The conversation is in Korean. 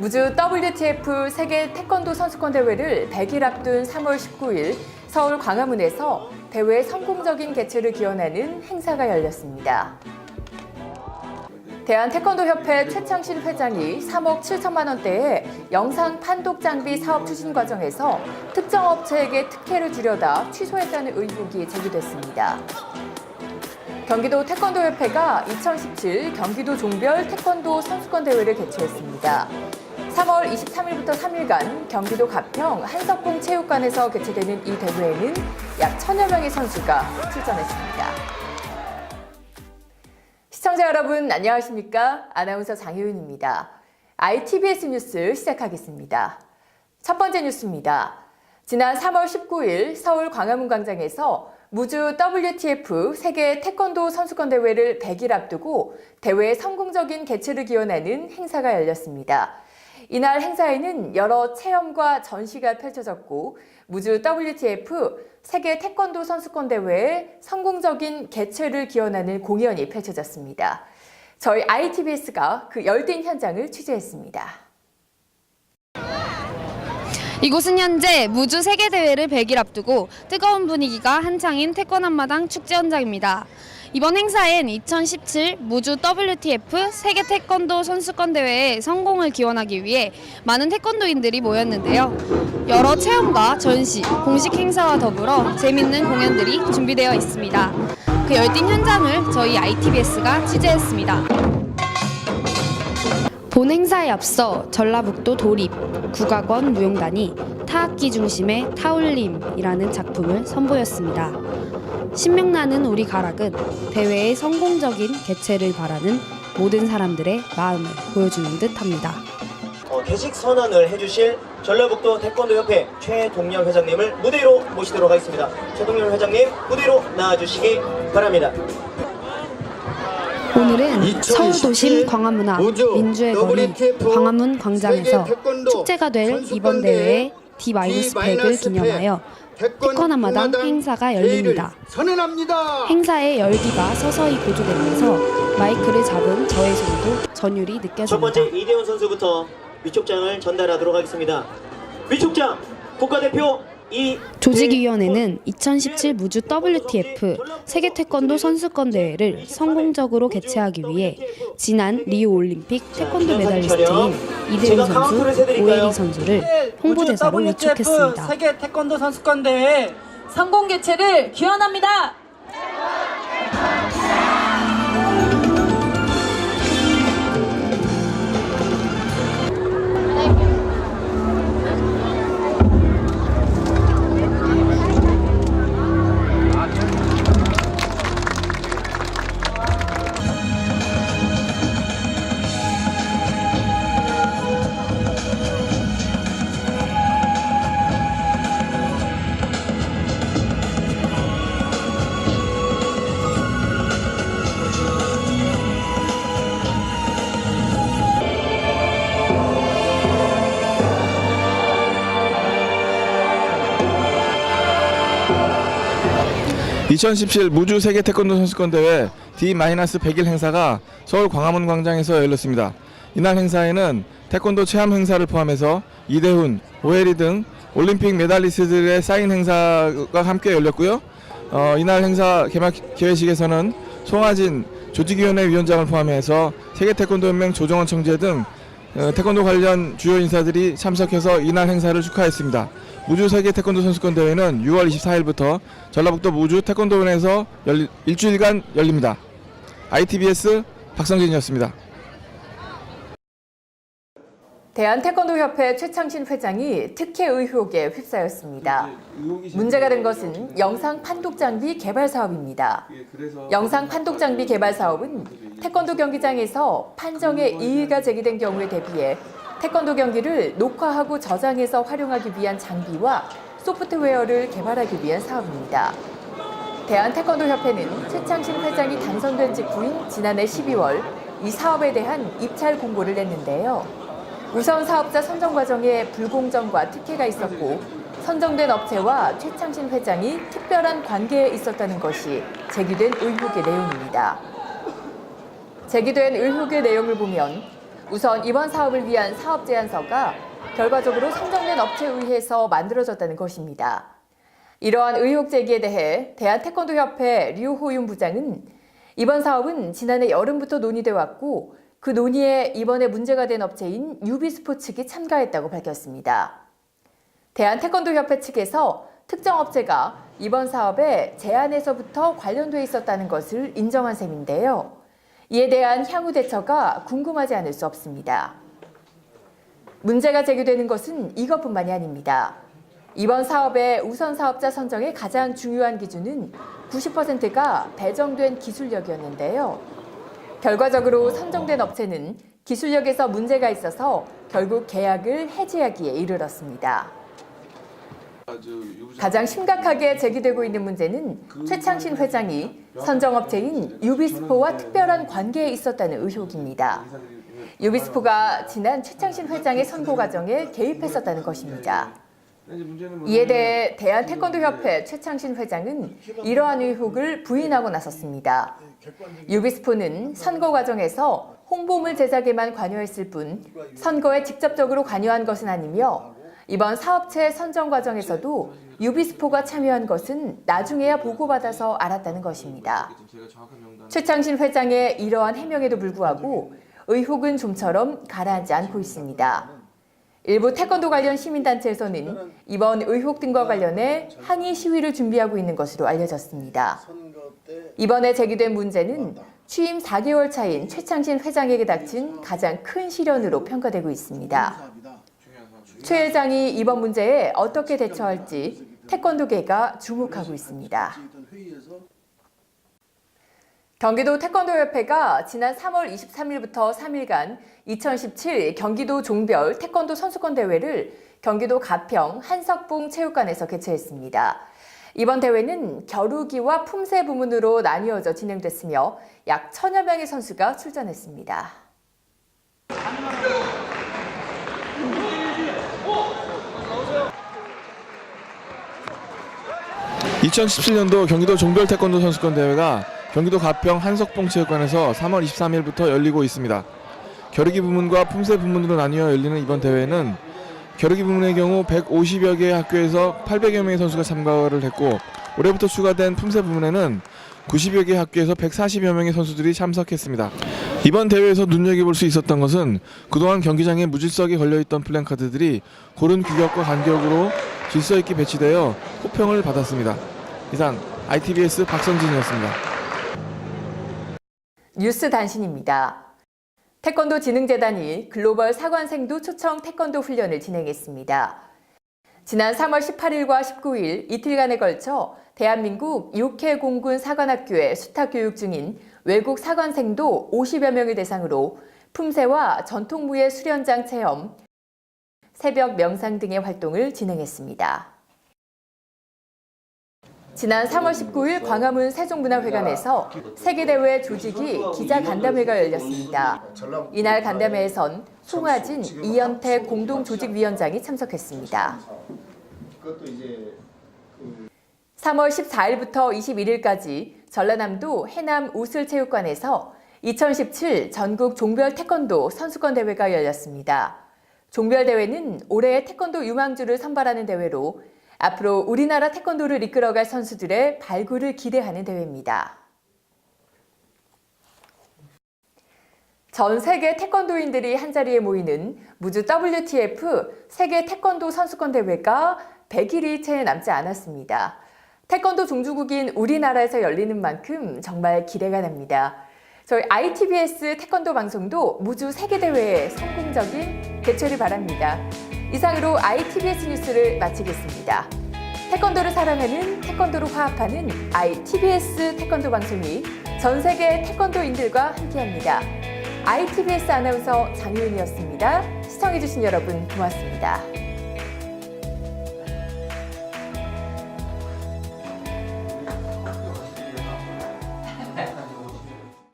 무주 WTF 세계 태권도 선수권 대회를 100일 앞둔 3월 19일 서울 광화문에서 대회 성공적인 개최를 기원하는 행사가 열렸습니다. 대한태권도협회 최창신 회장이 3억 7천만 원대의 영상 판독 장비 사업 추진 과정에서 특정 업체에게 특혜를 주려다 취소했다는 의혹이 제기됐습니다. 경기도 태권도협회가 2017 경기도 종별 태권도 선수권 대회를 개최했습니다. 3월 23일부터 3일간 경기도 가평 한석봉 체육관에서 개최되는 이 대회에는 약 1000여 명의 선수가 출전했습니다. 시청자 여러분 안녕하십니까? 아나운서 장효윤입니다. ITBS 뉴스 시작하겠습니다. 첫 번째 뉴스입니다. 지난 3월 19일 서울 광화문 광장에서 무주 WTF 세계 태권도 선수권 대회를 100일 앞두고 대회 성공적인 개최를 기원하는 행사가 열렸습니다. 이날 행사에는 여러 체험과 전시가 펼쳐졌고 무주 WTF 세계 태권도 선수권 대회의 성공적인 개최를 기원하는 공연이 펼쳐졌습니다. 저희 ITBS가 그 열띤 현장을 취재했습니다. 이곳은 현재 무주 세계대회를 100일 앞두고 뜨거운 분위기가 한창인 태권 한마당 축제 현장입니다. 이번 행사엔 2017 무주 WTF 세계 태권도 선수권 대회의 성공을 기원하기 위해 많은 태권도인들이 모였는데요. 여러 체험과 전시, 공식 행사와 더불어 재밌는 공연들이 준비되어 있습니다. 그 열띤 현장을 저희 ITBS가 취재했습니다. 본 행사에 앞서 전라북도 도립, 국악원 무용단이 타악기 중심의 타올림이라는 작품을 선보였습니다. 신명나는 우리 가락은 대회의 성공적인 개최를 바라는 모든 사람들의 마음을 보여주는 듯합니다. 개식 선언을 해주실 전라북도 태권도협회 최동영 회장님을 무대로 모시도록 하겠습니다. 최동영 회장님 무대로 나와주시기 바랍니다. 오늘은 서울도심 광화문 앞 민주의 거리 광화문 광장에서 축제가 될 이번 대회의 D-100을 기념하여 태권 한마당 행사가 열립니다. 행사의 열기가 서서히 고조되면서 마이크를 잡은 저의 손도 전율이 느껴집니다. 첫 번째 이대훈 선수부터 위촉장을 전달하도록 하겠습니다. 위촉장 국가대표 조직위원회는 2017 무주 WTF 세계 태권도 선수권 대회를 성공적으로 개최하기 위해 지난 리우 올림픽 태권도 메달리스트인 이대훈 선수, 오혜리 선수를 홍보대사로 위촉했습니다. 세계 태권도 선수권 대회 성공 개최를 기원합니다. (2017) 무주 세계 태권도 선수권 대회 D-100일 행사가 서울 광화문 광장에서 열렸습니다. 이날 행사에는 태권도 체험 행사를 포함해서 이대훈, 오혜리 등 올림픽 메달리스트들의 사인 행사가 함께 열렸고요. 이날 행사 개막 개회식에서는 송하진 조직위원회 위원장을 포함해서 세계태권도연맹 조정원 청재 등 태권도 관련 주요 인사들이 참석해서 이날 행사를 축하했습니다. 무주 세계 태권도 선수권 대회는 6월 24일부터 전라북도 무주 태권도원에서 일주일간 열립니다. ITBS 박성진이었습니다. 대한태권도협회 최창신 회장이 특혜 의혹에 휩싸였습니다. 문제가 된 것은 영상 판독 장비 개발 사업입니다. 영상 판독 장비 개발 사업은 태권도 경기장에서 판정에 이의가 제기된 경우에 대비해 태권도 경기를 녹화하고 저장해서 활용하기 위한 장비와 소프트웨어를 개발하기 위한 사업입니다. 대한태권도협회는 최창신 회장이 당선된 직후인 지난해 12월 이 사업에 대한 입찰 공고를 냈는데요. 우선 사업자 선정 과정에 불공정과 특혜가 있었고 선정된 업체와 최창신 회장이 특별한 관계에 있었다는 것이 제기된 의혹의 내용입니다. 제기된 의혹의 내용을 보면 우선 이번 사업을 위한 사업 제안서가 결과적으로 선정된 업체에 의해서 만들어졌다는 것입니다. 이러한 의혹 제기에 대해 대한태권도협회 류호윤 부장은 이번 사업은 지난해 여름부터 논의돼 왔고 그 논의에 이번에 문제가 된 업체인 유비스포 측이 참가했다고 밝혔습니다. 대한태권도협회 측에서 특정 업체가 이번 사업에 제안에서부터 관련돼 있었다는 것을 인정한 셈인데요. 이에 대한 향후 대처가 궁금하지 않을 수 없습니다. 문제가 제기되는 것은 이것뿐만이 아닙니다. 이번 사업의 우선 사업자 선정의 가장 중요한 기준은 90%가 배정된 기술력이었는데요. 결과적으로 선정된 업체는 기술력에서 문제가 있어서 결국 계약을 해지하기에 이르렀습니다. 가장 심각하게 제기되고 있는 문제는 최창신 회장이 선정업체인 유비스포와 특별한 관계에 있었다는 의혹입니다. 유비스포가 지난 최창신 회장의 선고 과정에 개입했었다는 것입니다. 이에 대해 대한태권도협회 최창신 회장은 이러한 의혹을 부인하고 나섰습니다. 유비스포는 선거 과정에서 홍보물 제작에만 관여했을 뿐 선거에 직접적으로 관여한 것은 아니며 이번 사업체 선정 과정에서도 유비스포가 참여한 것은 나중에야 보고받아서 알았다는 것입니다. 최창신 회장의 이러한 해명에도 불구하고 의혹은 좀처럼 가라앉지 않고 있습니다. 일부 태권도 관련 시민단체에서는 이번 의혹 등과 관련해 항의 시위를 준비하고 있는 것으로 알려졌습니다. 이번에 제기된 문제는 취임 4개월 차인 최창신 회장에게 닥친 가장 큰 시련으로 평가되고 있습니다. 최 회장이 이번 문제에 어떻게 대처할지 태권도계가 주목하고 있습니다. 경기도 태권도협회가 지난 3월 23일부터 3일간 2017 경기도 종별 태권도 선수권 대회를 경기도 가평 한석봉 체육관에서 개최했습니다. 이번 대회는 겨루기와 품새 부문으로 나뉘어져 진행됐으며 약 1000여 명의 선수가 출전했습니다. 2017년도 경기도 종별 태권도 선수권 대회가 경기도 가평 한석봉 체육관에서 3월 23일부터 열리고 있습니다. 겨루기 부문과 품새 부문으로 나뉘어 열리는 이번 대회는 겨루기 부문의 경우 150여 개의 학교에서 800여 명의 선수가 참가를 했고 올해부터 추가된 품새 부문에는 90여 개의 학교에서 140여 명의 선수들이 참석했습니다. 이번 대회에서 눈여겨볼 수 있었던 것은 그동안 경기장에 무질서하게 걸려있던 플랜카드들이 고른 규격과 간격으로 질서 있게 배치되어 호평을 받았습니다. 이상 ITBS 박선진이었습니다. 뉴스 단신입니다. 태권도 진흥재단이 글로벌 사관생도 초청 태권도 훈련을 진행했습니다. 지난 3월 18일과 19일 이틀간에 걸쳐 대한민국 6회 공군 사관학교에 수탁 교육 중인 외국 사관생도 50여 명을 대상으로 품새와 전통무예 수련장 체험, 새벽 명상 등의 활동을 진행했습니다. 지난 3월 19일 광화문 세종문화회관에서 세계대회 조직위 기자간담회가 열렸습니다. 이날 간담회에선 송하진, 이현택 공동조직위원장이 참석했습니다. 3월 14일부터 21일까지 전라남도 해남 우슬체육관에서 2017 전국 종별 태권도 선수권 대회가 열렸습니다. 종별 대회는 올해의 태권도 유망주를 선발하는 대회로 앞으로 우리나라 태권도를 이끌어갈 선수들의 발굴을 기대하는 대회입니다. 전 세계 태권도인들이 한자리에 모이는 무주 WTF 세계 태권도 선수권 대회가 100일이 채 남지 않았습니다. 태권도 종주국인 우리나라에서 열리는 만큼 정말 기대가 됩니다. 저희 ITBS 태권도 방송도 무주 세계대회의 성공적인 개최를 바랍니다. 이상으로 ITBS 뉴스를 마치겠습니다. 태권도를 사랑하는, 태권도로 화합하는 ITBS 태권도 방송이 전 세계 태권도인들과 함께합니다. ITBS 아나운서 장효은이었습니다. 시청해주신 여러분 고맙습니다.